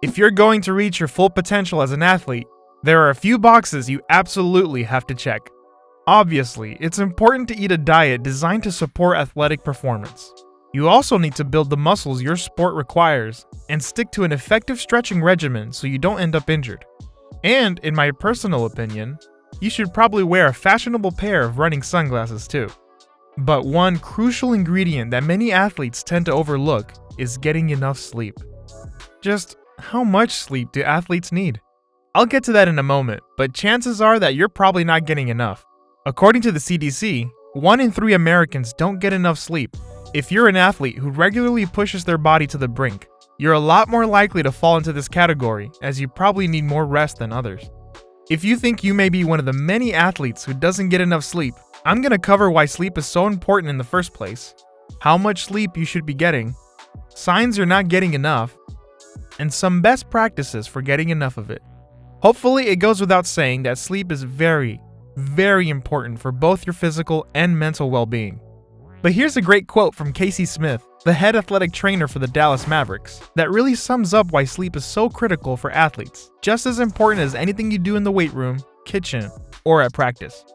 If you're going to reach your full potential as an athlete, there are a few boxes you absolutely have to check. Obviously, it's important to eat a diet designed to support athletic performance. You also need to build the muscles your sport requires and stick to an effective stretching regimen so you don't end up injured. And, in my personal opinion, you should probably wear a fashionable pair of running sunglasses too. But one crucial ingredient that many athletes tend to overlook is getting enough sleep. Just how much sleep do athletes need? I'll get to that in a moment, but chances are that you're probably not getting enough. According to the CDC, 1 in 3 Americans don't get enough sleep. If you're an athlete who regularly pushes their body to the brink, you're a lot more likely to fall into this category, as you probably need more rest than others. If you think you may be one of the many athletes who doesn't get enough sleep, I'm going to cover why sleep is so important in the first place, how much sleep you should be getting, signs you're not getting enough, and some best practices for getting enough of it. Hopefully, it goes without saying that sleep is very, very important for both your physical and mental well-being. But here's a great quote from Casey Smith, the head athletic trainer for the Dallas Mavericks, that really sums up why sleep is so critical for athletes, just as important as anything you do in the weight room, kitchen, or at practice.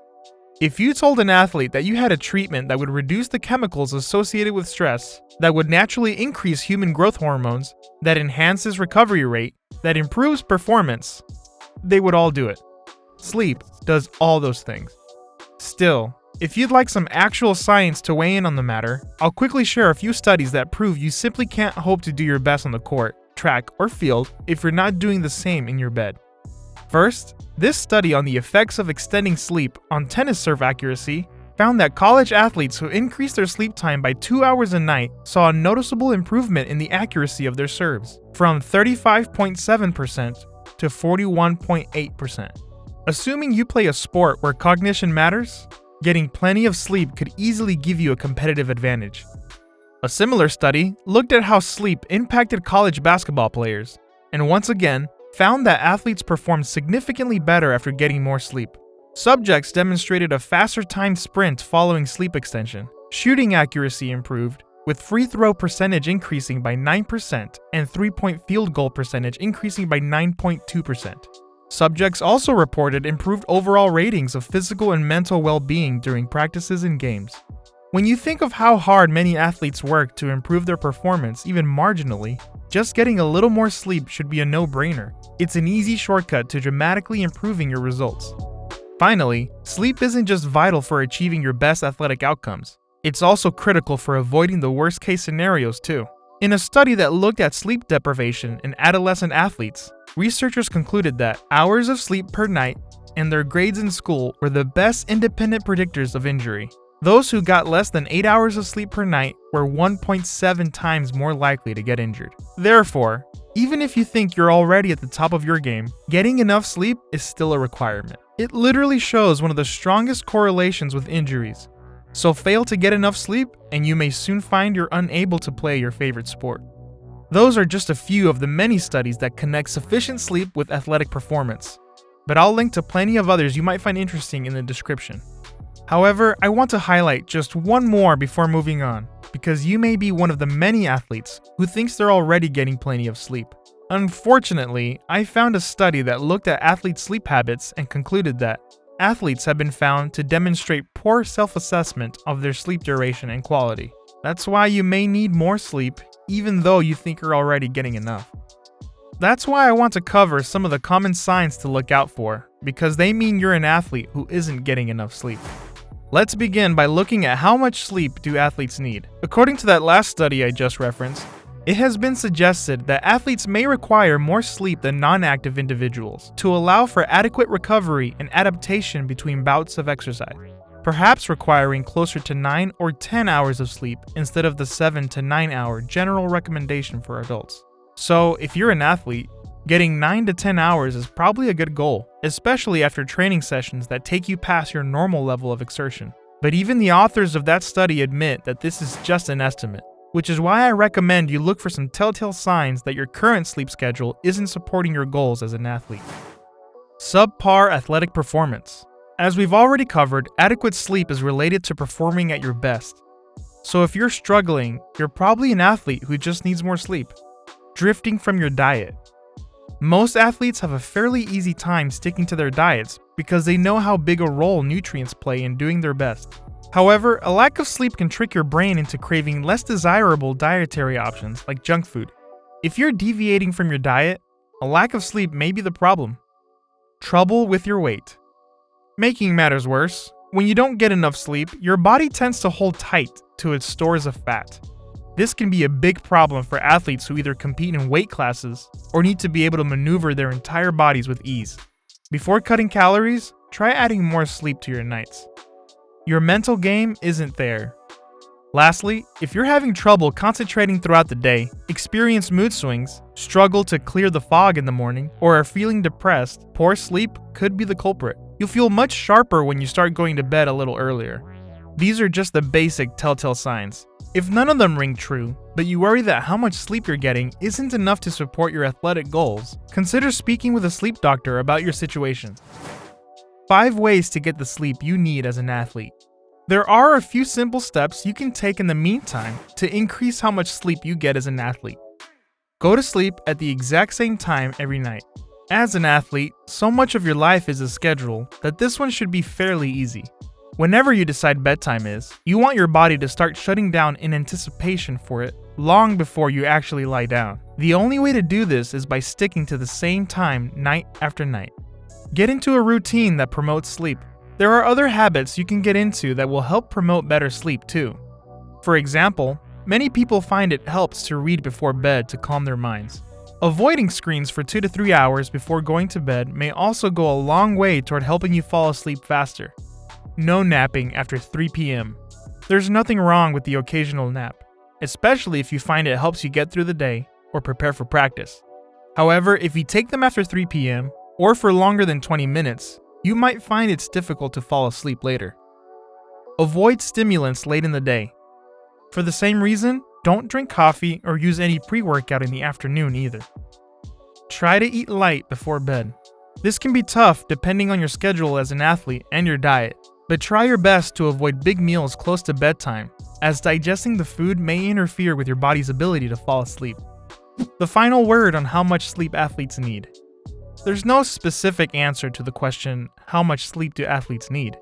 If you told an athlete that you had a treatment that would reduce the chemicals associated with stress, that would naturally increase human growth hormones, that enhances recovery rate, that improves performance, they would all do it. Sleep does all those things. Still, if you'd like some actual science to weigh in on the matter, I'll quickly share a few studies that prove you simply can't hope to do your best on the court, track, or field if you're not doing the same in your bed. First, this study on the effects of extending sleep on tennis serve accuracy found that college athletes who increased their sleep time by 2 hours a night saw a noticeable improvement in the accuracy of their serves, from 35.7% to 41.8%. Assuming you play a sport where cognition matters, getting plenty of sleep could easily give you a competitive advantage. A similar study looked at how sleep impacted college basketball players, and once again, found that athletes performed significantly better after getting more sleep. Subjects demonstrated a faster timed sprint following sleep extension. Shooting accuracy improved, with free throw percentage increasing by 9% and 3-point field goal percentage increasing by 9.2%. Subjects also reported improved overall ratings of physical and mental well-being during practices and games. When you think of how hard many athletes work to improve their performance even marginally, just getting a little more sleep should be a no-brainer. It's an easy shortcut to dramatically improving your results. Finally, sleep isn't just vital for achieving your best athletic outcomes. It's also critical for avoiding the worst-case scenarios too. In a study that looked at sleep deprivation in adolescent athletes, researchers concluded that hours of sleep per night and their grades in school were the best independent predictors of injury. Those who got less than 8 hours of sleep per night were 1.7 times more likely to get injured. Therefore, even if you think you're already at the top of your game, getting enough sleep is still a requirement. It literally shows one of the strongest correlations with injuries. So fail to get enough sleep, and you may soon find you're unable to play your favorite sport. Those are just a few of the many studies that connect sufficient sleep with athletic performance, but I'll link to plenty of others you might find interesting in the description. However, I want to highlight just one more before moving on, because you may be one of the many athletes who thinks they're already getting plenty of sleep. Unfortunately, I found a study that looked at athletes' sleep habits and concluded that athletes have been found to demonstrate poor self-assessment of their sleep duration and quality. That's why you may need more sleep, even though you think you're already getting enough. That's why I want to cover some of the common signs to look out for, because they mean you're an athlete who isn't getting enough sleep. Let's begin by looking at how much sleep do athletes need. According to that last study I just referenced, it has been suggested that athletes may require more sleep than non-active individuals to allow for adequate recovery and adaptation between bouts of exercise, perhaps requiring closer to 9 or 10 hours of sleep instead of the 7 to 9 hour general recommendation for adults. So, if you're an athlete, getting 9 to 10 hours is probably a good goal, especially after training sessions that take you past your normal level of exertion. But even the authors of that study admit that this is just an estimate, which is why I recommend you look for some telltale signs that your current sleep schedule isn't supporting your goals as an athlete. Subpar athletic performance. As we've already covered, adequate sleep is related to performing at your best. So if you're struggling, you're probably an athlete who just needs more sleep. Drifting from your diet. Most athletes have a fairly easy time sticking to their diets because they know how big a role nutrients play in doing their best. However, a lack of sleep can trick your brain into craving less desirable dietary options like junk food. If you're deviating from your diet, a lack of sleep may be the problem. Trouble with your weight. Making matters worse, when you don't get enough sleep, your body tends to hold tight to its stores of fat. This can be a big problem for athletes who either compete in weight classes or need to be able to maneuver their entire bodies with ease. Before cutting calories, try adding more sleep to your nights. Your mental game isn't there. Lastly, if you're having trouble concentrating throughout the day, experience mood swings, struggle to clear the fog in the morning, or are feeling depressed, poor sleep could be the culprit. You'll feel much sharper when you start going to bed a little earlier. These are just the basic telltale signs. If none of them ring true, but you worry that how much sleep you're getting isn't enough to support your athletic goals, consider speaking with a sleep doctor about your situation. 5 ways to get the sleep you need as an athlete. There are a few simple steps you can take in the meantime to increase how much sleep you get as an athlete. Go to sleep at the exact same time every night. As an athlete, so much of your life is a schedule that this one should be fairly easy. Whenever you decide bedtime is, you want your body to start shutting down in anticipation for it long before you actually lie down. The only way to do this is by sticking to the same time night after night. Get into a routine that promotes sleep. There are other habits you can get into that will help promote better sleep too. For example, many people find it helps to read before bed to calm their minds. Avoiding screens for 2 to 3 hours before going to bed may also go a long way toward helping you fall asleep faster. No napping after 3 p.m. There's nothing wrong with the occasional nap, especially if you find it helps you get through the day or prepare for practice. However, if you take them after 3 p.m. or for longer than 20 minutes, you might find it's difficult to fall asleep later. Avoid stimulants late in the day. For the same reason, don't drink coffee or use any pre-workout in the afternoon either. Try to eat light before bed. This can be tough depending on your schedule as an athlete and your diet, but try your best to avoid big meals close to bedtime, as digesting the food may interfere with your body's ability to fall asleep. The final word on how much sleep athletes need. There's no specific answer to the question, how much sleep do athletes need?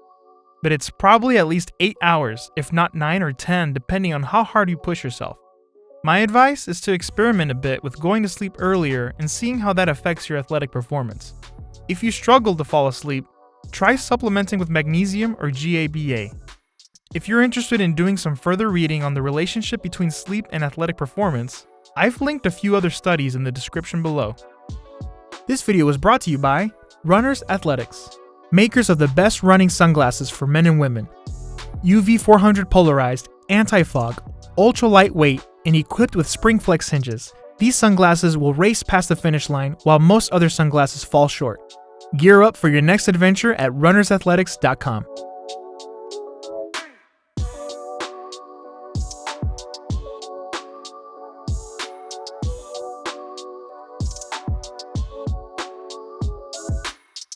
But it's probably at least 8 hours, if not 9 or 10, depending on how hard you push yourself. My advice is to experiment a bit with going to sleep earlier and seeing how that affects your athletic performance. If you struggle to fall asleep, try supplementing with magnesium or GABA. If you're interested in doing some further reading on the relationship between sleep and athletic performance, I've linked a few other studies in the description below. This video was brought to you by Runners Athletics, makers of the best running sunglasses for men and women. UV 400 polarized, anti-fog, ultra lightweight, and equipped with spring flex hinges. These sunglasses will race past the finish line while most other sunglasses fall short. Gear up for your next adventure at runnersathletics.com.